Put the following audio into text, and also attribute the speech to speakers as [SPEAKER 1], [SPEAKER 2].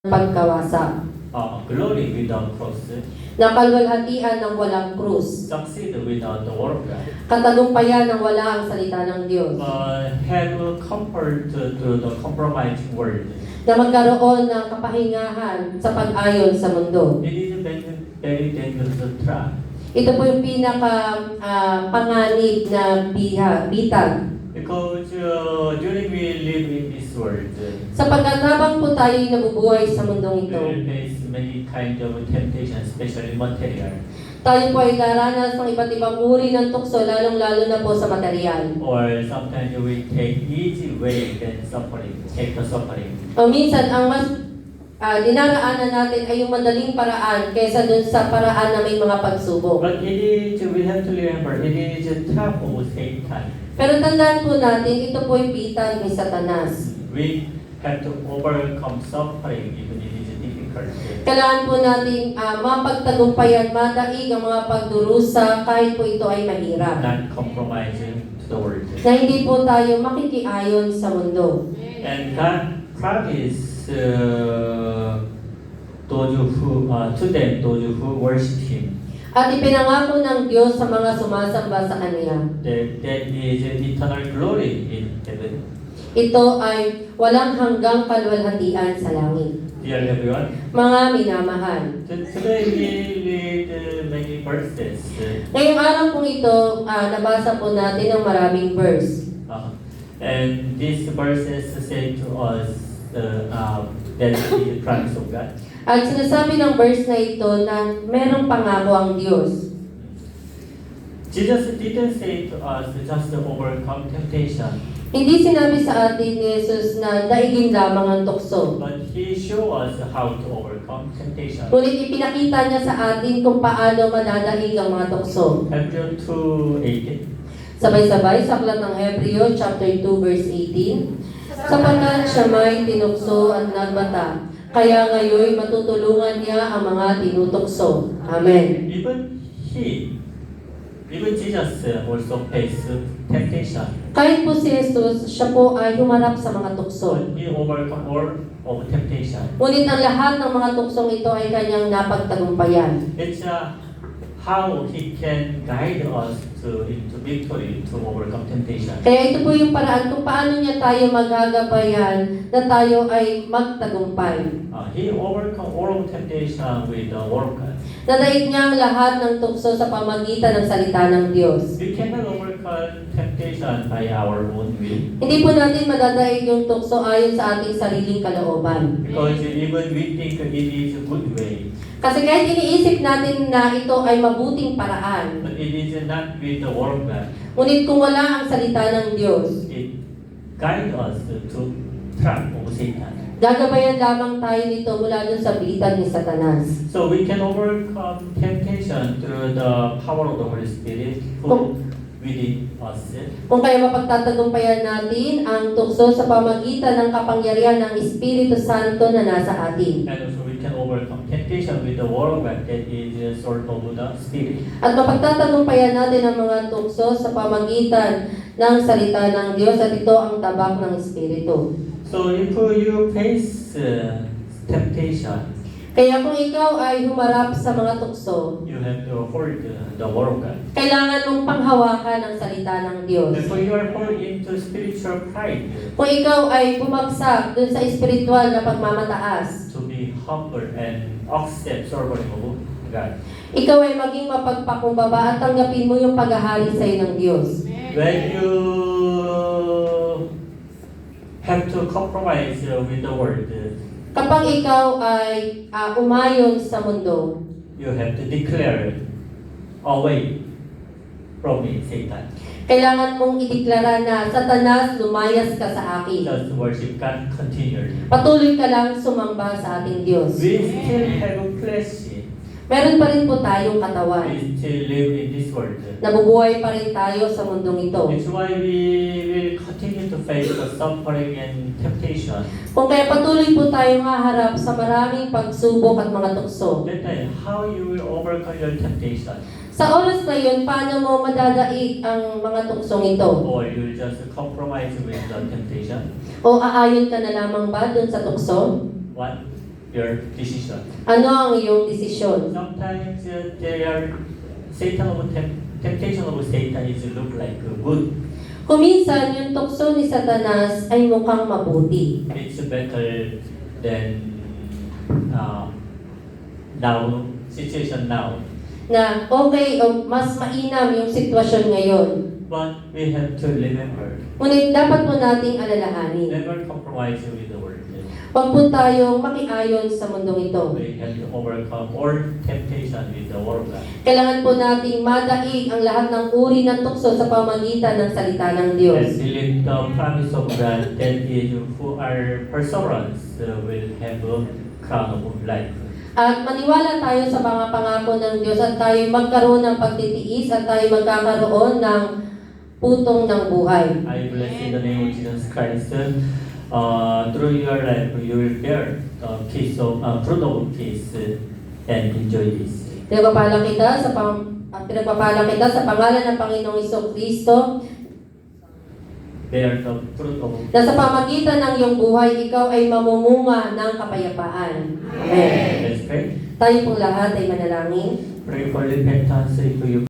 [SPEAKER 1] pagkawasa.
[SPEAKER 2] Glory without cross,
[SPEAKER 1] Nakalwalhatian ng walang krus.
[SPEAKER 2] succeed without the word of God.
[SPEAKER 1] Katagumpayan ng wala ang salita ng Diyos.
[SPEAKER 2] Have comfort to the compromising word.
[SPEAKER 1] Na magkaroon ng kapahingahan sa pag-ayon sa mundo.
[SPEAKER 2] It is a very dangerous trap.
[SPEAKER 1] Ito po yung panganib na bitag.
[SPEAKER 2] Because during we live in this world,
[SPEAKER 1] Sapagkat habang po tayo'y nabubuhay sa mundong
[SPEAKER 2] we
[SPEAKER 1] ito,
[SPEAKER 2] will face many kinds of temptation, especially material.
[SPEAKER 1] tayo po ay daranas ng iba't ibang uri ng tukso, lalong-lalo na po sa material.
[SPEAKER 2] Or sometimes we take easy way than suffering, take the suffering.
[SPEAKER 1] O minsan, ang mas dinaraanan natin ay yung madaling paraan kaysa dun sa paraan na may mga pagsubok.
[SPEAKER 2] But we have to remember, it is a trap of Satan.
[SPEAKER 1] Pero tandaan po natin, ito po yung bitag ni Satanas.
[SPEAKER 2] We have to overcome suffering even it is difficult.
[SPEAKER 1] Kailangan po natin mapagtagumpayan, madaig ang mga pagdurusa kahit po ito ay mahirap.
[SPEAKER 2] Not compromising to the word.
[SPEAKER 1] Na hindi po tayo makikiayon sa mundo.
[SPEAKER 2] And God promised those who worship Him,
[SPEAKER 1] At ipinangako ng Diyos sa mga sumasamba sa Kanya.
[SPEAKER 2] that is eternal glory in heaven.
[SPEAKER 1] Ito ay walang hanggang kalwalhatian sa langit.
[SPEAKER 2] Dear everyone,
[SPEAKER 1] Mga minamahal.
[SPEAKER 2] today we read many verses.
[SPEAKER 1] Ngayong araw pong ito, nabasa po natin ang maraming verse.
[SPEAKER 2] And these verses say to us that is the promise of God.
[SPEAKER 1] At sinasabi ng verse na ito na merong pangako ang Diyos.
[SPEAKER 2] Jesus didn't say to us just to overcome temptation,
[SPEAKER 1] Hindi sinabi sa atin ni Jesus na daigin lamang ang tukso.
[SPEAKER 2] but He showed us how to overcome temptation.
[SPEAKER 1] Ngunit ipinakita niya sa atin kung paano madadaig ang mga tukso.
[SPEAKER 2] Hebrews 2:18.
[SPEAKER 1] Sabay-sabay sa aklat ng Hebreo chapter 2 verse 18. Sapagkat siya may tinukso at nagbata, kaya ngayon matutulungan niya ang mga tinutukso. Amen.
[SPEAKER 2] Even Jesus also faced temptation.
[SPEAKER 1] Kahit po si Jesus, siya po ay humarap sa mga tukso.
[SPEAKER 2] But He overcome all of temptation.
[SPEAKER 1] Ngunit ang lahat ng mga tuksong ito ay kanyang napagtagumpayan.
[SPEAKER 2] It's how He can guide us into victory to overcome temptation.
[SPEAKER 1] Kaya ito po yung paraan kung paano niya tayo magagabayan na tayo ay magtagumpay.
[SPEAKER 2] He overcome all of temptation with the word of God.
[SPEAKER 1] Nadaig niya ang lahat ng tukso sa pamagitan ng salita ng Diyos.
[SPEAKER 2] We cannot overcome temptation by our own will.
[SPEAKER 1] Hindi po natin madadaig yung tukso ayon sa ating sariling kalooban.
[SPEAKER 2] Because even we think it is a good way,
[SPEAKER 1] Kasi kahit iniisip natin na ito ay mabuting paraan,
[SPEAKER 2] but it is not with the word of God.
[SPEAKER 1] ngunit kung wala ang salita ng Diyos,
[SPEAKER 2] It guides us to trap of Satan.
[SPEAKER 1] gagabayan lamang tayo nito mula dun sa bitag ni Satanas.
[SPEAKER 2] So we can overcome temptation through the power of the Holy Spirit who within us.
[SPEAKER 1] Kung kaya mapagtatagumpayan natin ang tukso sa pamagitan ng kapangyarihan ng Espiritu Santo na nasa atin.
[SPEAKER 2] And also we can overcome temptation with the word of God that is a sort of the Spirit.
[SPEAKER 1] At mapagtatagumpayan natin ang mga tukso sa pamagitan ng salita ng Diyos at ito ang tabak ng Espiritu.
[SPEAKER 2] So if you face temptation,
[SPEAKER 1] Kaya kung ikaw ay humarap sa mga tukso,
[SPEAKER 2] you have to hold the word of God.
[SPEAKER 1] kailangan mong panghawakan ang salita ng Diyos.
[SPEAKER 2] If you are fall into spiritual pride,
[SPEAKER 1] Kung ikaw ay bumagsak dun sa espiritual na pagmamataas,
[SPEAKER 2] to be humble and accept serving of God.
[SPEAKER 1] ikaw ay maging mapagpakumbaba at tanggapin mo yung paghahari sa iyo ng Diyos.
[SPEAKER 2] When you have to compromise with the word,
[SPEAKER 1] Kapag ikaw ay umayon sa mundo,
[SPEAKER 2] you have to declare away from me, Satan.
[SPEAKER 1] kailangan mong ideklara na, Satanas, lumayas ka sa akin.
[SPEAKER 2] Just worship God continually.
[SPEAKER 1] Patuloy ka lang sumamba sa ating Diyos.
[SPEAKER 2] We still have a flesh.
[SPEAKER 1] Meron pa rin po tayong katawan.
[SPEAKER 2] We still live in this world.
[SPEAKER 1] Nabubuhay pa rin tayo sa mundong ito.
[SPEAKER 2] It's why we will continue to face the suffering and temptation.
[SPEAKER 1] Kung kaya patuloy po tayong haharap sa maraming pagsubok at mga tukso.
[SPEAKER 2] That time, how you will overcome your temptation?
[SPEAKER 1] Sa oras na yun, paano mo madadaig ang mga tuksong ito?
[SPEAKER 2] Or you just compromise with the temptation?
[SPEAKER 1] O aayon ka na lamang ba dun sa tukso?
[SPEAKER 2] One, your decision.
[SPEAKER 1] Ano ang iyong desisyon?
[SPEAKER 2] Sometimes temptation of Satan is look like good.
[SPEAKER 1] Kuminsan, yung tukso ni Satanas ay mukhang mabuti.
[SPEAKER 2] It's better than now situation now.
[SPEAKER 1] Na okay, o mas mainam yung sitwasyon ngayon.
[SPEAKER 2] But we have to remember,
[SPEAKER 1] Ngunit dapat po nating alalahanin.
[SPEAKER 2] never compromise with the world.
[SPEAKER 1] Huwag po tayong makiayon sa mundong ito.
[SPEAKER 2] We have to overcome all temptation with the word of God.
[SPEAKER 1] Kailangan po nating madaig ang lahat ng uri ng tukso sa pamagitan ng salita ng
[SPEAKER 2] And
[SPEAKER 1] Diyos.
[SPEAKER 2] believe the promise of God that is who are perseverance will have a crown of life.
[SPEAKER 1] At maniwala tayo sa mga pangako ng Diyos at tayo magkaroon ng pagtitiis at tayo magkakaroon ng putong ng buhay.
[SPEAKER 2] I bless in the name of Jesus Christ. Through your life, you will bear fruit of peace and enjoy this.
[SPEAKER 1] Pinagpapala kita sa pangalan ng Panginoong Jesucristo
[SPEAKER 2] Bear the fruit of
[SPEAKER 1] na sa pamagitan ng iyong buhay, ikaw ay mamumunga ng kapayapaan. Amen.
[SPEAKER 2] Let's pray.
[SPEAKER 1] Tayo pong lahat ay manalangin.
[SPEAKER 2] Pray for repentance if you